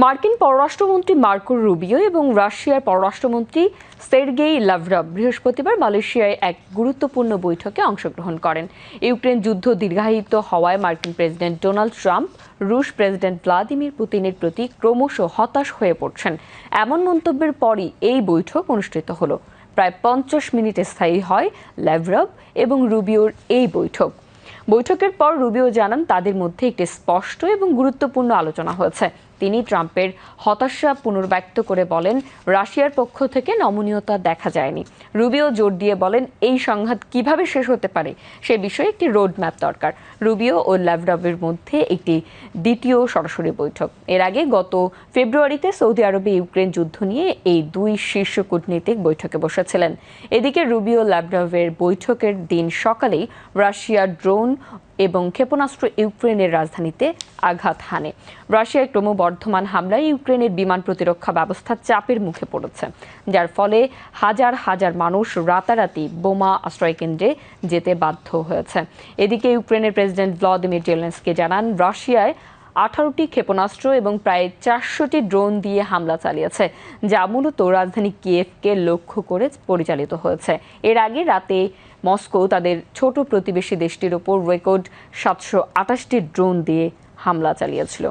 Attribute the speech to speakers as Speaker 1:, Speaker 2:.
Speaker 1: মার্কিন পররাষ্ট্রমন্ত্রী Marco Rubio এবং রাশিয়ার পররাষ্ট্রমন্ত্রী সের্গেই লাভরভ বৃহস্পতিবার মালয়েশিয়ায় এক গুরুত্বপূর্ণ বৈঠকে অংশগ্রহণ করেন। ইউক্রেন যুদ্ধ দীর্ঘায়িত হওয়ায় মার্কিন প্রেসিডেন্ট ডোনাল্ড ট্রাম্প রুশ প্রেসিডেন্ট ভ্লাদিমির পুতিনের প্রতি ক্রমশ হতাশ হয়ে পড়ছেন। এমন মন্তব্যের পরই এই বৈঠক অনুষ্ঠিত হলো। প্রায় 50 মিনিটে স্থায়ী হয় লাভরভ এবং রুবিওর এই বৈঠক। বৈঠকের পর রুবিও জানান তাদের মধ্যে একটি স্পষ্ট এবং গুরুত্বপূর্ণ আলোচনা হয়েছে। তিনি ট্রাম্পের হতাশা পুনর্ব্যক্ত করে বলেন, রাশিয়ার পক্ষ থেকে নমনীয়তা দেখা যায়নি। রুবিও জোর দিয়ে বলেন, এই সংঘাত কিভাবে শেষ হতে পারে সে বিষয়ে একটি রোডম্যাপ দরকার। রুবিও ও লাভরভের মধ্যে একটি দ্বিতীয় সরাসরি বৈঠক। এর আগে গত ফেব্রুয়ারিতে সৌদি আরবে ইউক্রেন যুদ্ধ নিয়ে এই দুই শীর্ষ কূটনীতিক বৈঠকে বসেছিলেন। এদিকে রুবিও লাভরভের বৈঠকের দিন সকালেই রাশিয়ার ড্রোন এবং ক্ষেপণাস্ত্র ইউক্রেনের রাজধানীতে আঘাত হানে। রাশিয়ার ক্রমবর্ধমান হামলায় ইউক্রেনের বিমান প্রতিরক্ষা ব্যবস্থা চাপের মুখে পড়েছে, যার ফলে হাজার হাজার মানুষ রাতারাতি বোমা আশ্রয়কেন্দ্রে যেতে বাধ্য হয়েছে। এদিকে ইউক্রেনের প্রেসিডেন্ট ভ্লাদিমির জেলেনস্কি জানান, রাশিয়ায় 18টি ক্ষেপণাস্ত্র এবং প্রায় 400টি ড্রোন দিয়ে হামলা চালিয়েছে, যা মূলত রাজধানী কিয়েভকে লক্ষ্য করে পরিচালিত হয়েছে। এর আগে রাতে মস্কো তাদের ছোট প্রতিবেশী দেশটির ওপর রেকর্ড 728টি ড্রোন দিয়ে হামলা চালিয়েছিল।